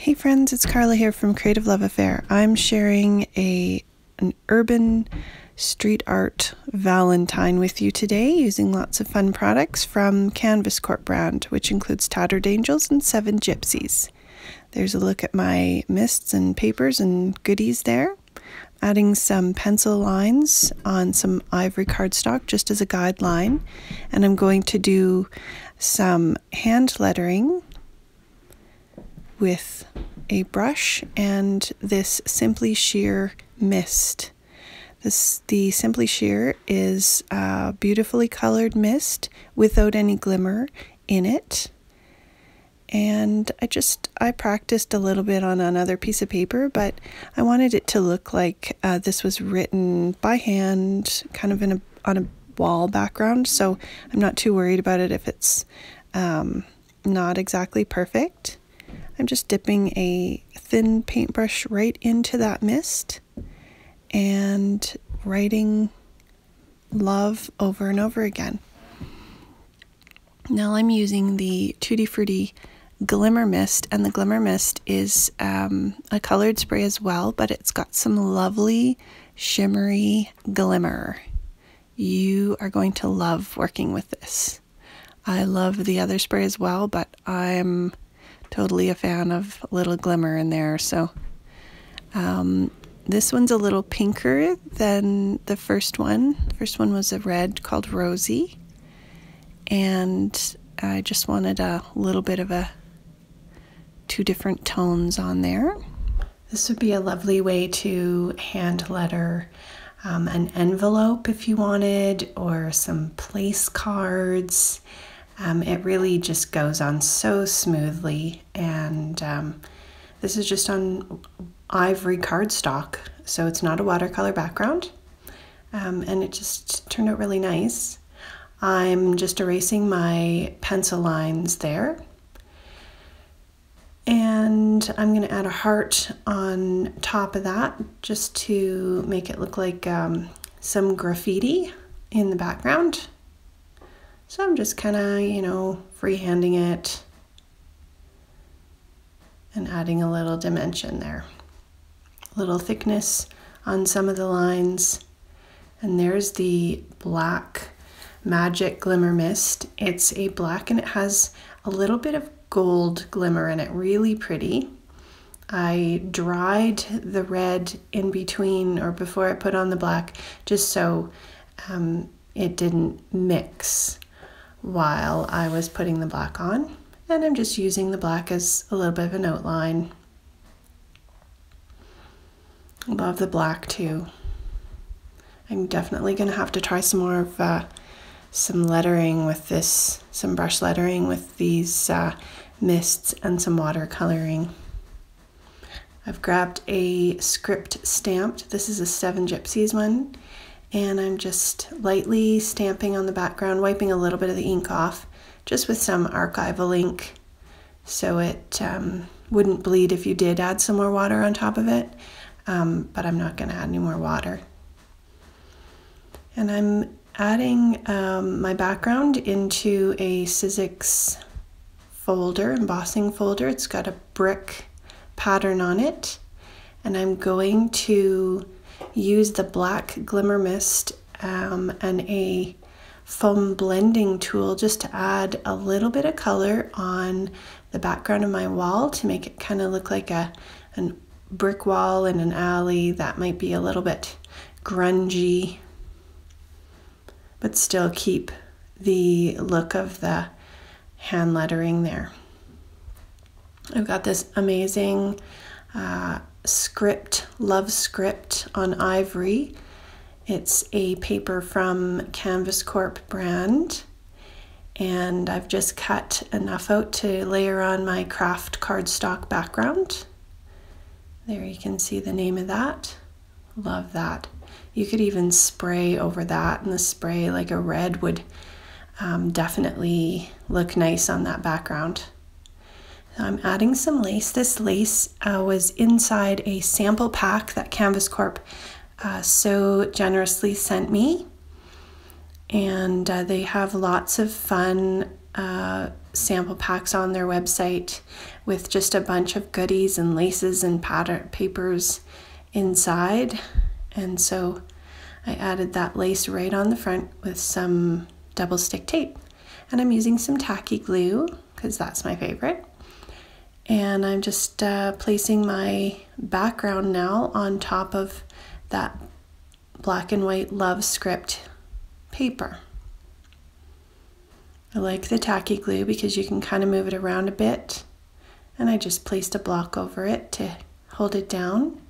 Hey friends, it's Carla here from Creative Love Affair. I'm sharing an urban street art Valentine with you today using lots of fun products from Canvas Corp brand, which includes Tattered Angels and 7 Gypsies. There's a look at my mists and papers and goodies there. Adding some pencil lines on some ivory cardstock just as a guideline. And I'm going to do some hand lettering with a brush and this Simply Sheer mist. The Simply Sheer is a beautifully colored mist without any glimmer in it. And I practiced a little bit on another piece of paper, but I wanted it to look like this was written by hand, kind of on a wall background. So I'm not too worried about it if it's not exactly perfect. I'm just dipping a thin paintbrush right into that mist and writing love over and over again. Now I'm using the Tutti Frutti Glimmer Mist, and the Glimmer Mist is a colored spray as well, but it's got some lovely shimmery glimmer. You are going to love working with this. I love the other spray as well, but I'm totally a fan of a little glimmer in there. So this one's a little pinker than the first one. The first one was a red called Rosy, and I just wanted a little bit of two different tones on there. This would be a lovely way to hand letter an envelope if you wanted, or some place cards. It really just goes on so smoothly, and this is just on ivory cardstock, so it's not a watercolor background, and it just turned out really nice. I'm just erasing my pencil lines there, and I'm going to add a heart on top of that just to make it look like some graffiti in the background. So I'm just kind of, freehanding it and adding a little dimension there. A little thickness on some of the lines. And there's the black Magic Glimmer Mist. It's a black and it has a little bit of gold glimmer in it, really pretty. I dried the red in between or before I put on the black, just so it didn't mix while I was putting the black on, and I'm just using the black as a little bit of an outline. Love the black too. I'm definitely going to have to try some more of some lettering with this, some brush lettering with these mists and some watercoloring. I've grabbed a script stamped. This is a 7 Gypsies one. And I'm just lightly stamping on the background, wiping a little bit of the ink off, just with some archival ink, so it wouldn't bleed if you did add some more water on top of it, but I'm not going to add any more water. And I'm adding my background into a Sizzix folder, embossing folder. It's got a brick pattern on it, and I'm going to use the black Glimmer Mist and a foam blending tool just to add a little bit of color on the background of my wall to make it kind of look like a brick wall in an alley that might be a little bit grungy, but still keep the look of the hand lettering there. I've got this amazing love script on ivory. It's a paper from Canvas Corp brand, and I've just cut enough out to layer on my craft cardstock background. There you can see the name of that. Love that. You could even spray over that, and the spray like a red would definitely look nice on that background. I'm adding some lace. This lace was inside a sample pack that Canvas Corp so generously sent me. And they have lots of fun sample packs on their website with just a bunch of goodies and laces and pattern papers inside. And so I added that lace right on the front with some double stick tape. And I'm using some tacky glue because that's my favorite. And I'm just placing my background now on top of that black and white love script paper. I like the tacky glue because you can kind of move it around a bit. And I just placed a block over it to hold it down.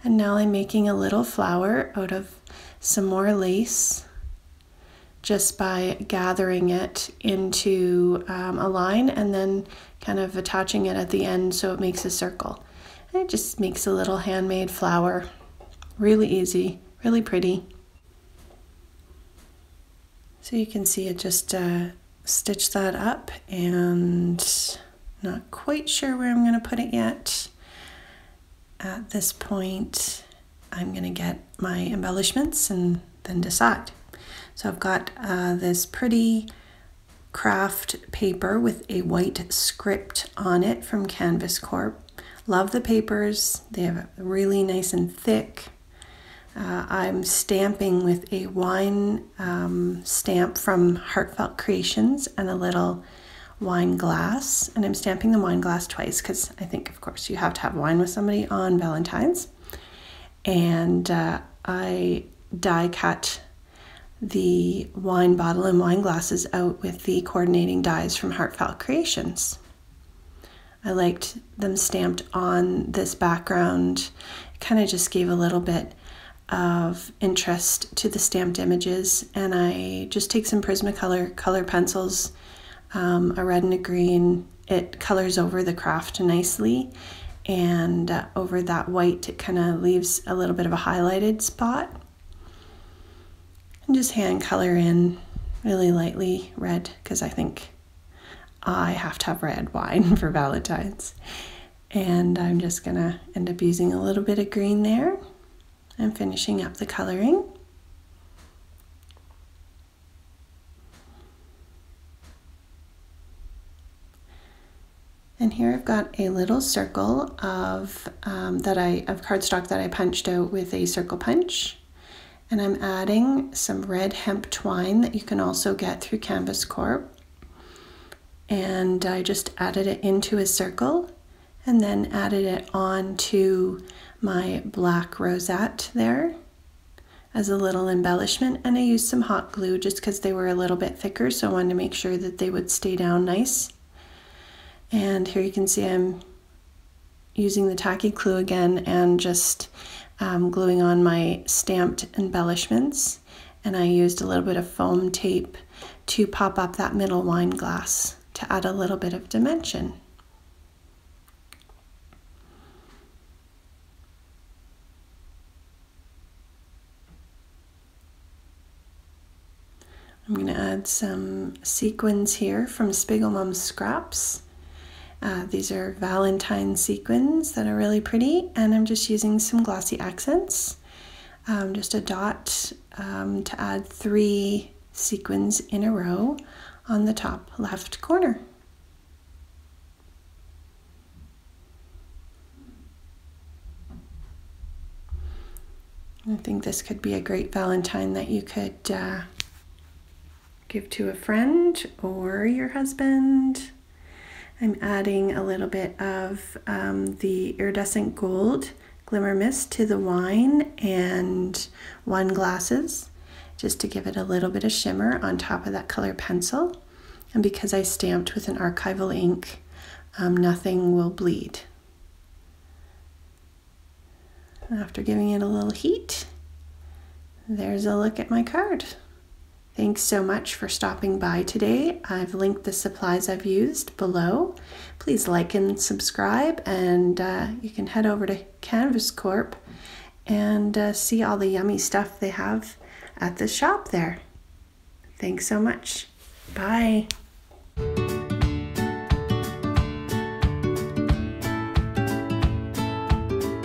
And now I'm making a little flower out of some more lace just by gathering it into a line and then kind of attaching it at the end so it makes a circle. And it just makes a little handmade flower. Really easy, really pretty. So you can see it just stitch that up, and not quite sure where I'm going to put it yet. At this point, I'm going to get my embellishments and then decide. So I've got this pretty craft paper with a white script on it from Canvas Corp. Love the papers. They have really nice and thick. I'm stamping with a wine stamp from Heartfelt Creations and a little wine glass. And I'm stamping the wine glass twice because I think, of course, you have to have wine with somebody on Valentine's. And I die cut the wine bottle and wine glasses out with the coordinating dies from Heartfelt Creations. I liked them stamped on this background. It kind of just gave a little bit of interest to the stamped images, and I just take some Prismacolor color pencils, a red and a green. It colors over the craft nicely, and over that white it kind of leaves a little bit of a highlighted spot. And just hand color in really lightly red because I think I have to have red wine for Valentine's. And I'm just gonna end up using a little bit of green there and finishing up the coloring. And here I've got a little circle of cardstock that I punched out with a circle punch. And I'm adding some red hemp twine that you can also get through Canvas Corp. And I just added it into a circle and then added it onto my black rosette there as a little embellishment. And I used some hot glue just because they were a little bit thicker, so I wanted to make sure that they would stay down nice. And here you can see I'm using the tacky glue again and just gluing on my stamped embellishments. And I used a little bit of foam tape to pop up that middle wine glass to add a little bit of dimension. I'm going to add some sequins here from Spiegelmum Scraps. These are Valentine sequins that are really pretty, and I'm just using some glossy accents, just a dot to add 3 sequins in a row on the top left corner. I think this could be a great Valentine that you could give to a friend or your husband. I'm adding a little bit of the iridescent gold glimmer mist to the wine and wine glasses, just to give it a little bit of shimmer on top of that color pencil. And because I stamped with an archival ink, nothing will bleed. After giving it a little heat, there's a look at my card. Thanks so much for stopping by today. I've linked the supplies I've used below. Please like and subscribe, and you can head over to Canvas Corp and see all the yummy stuff they have at the shop there. Thanks so much. Bye.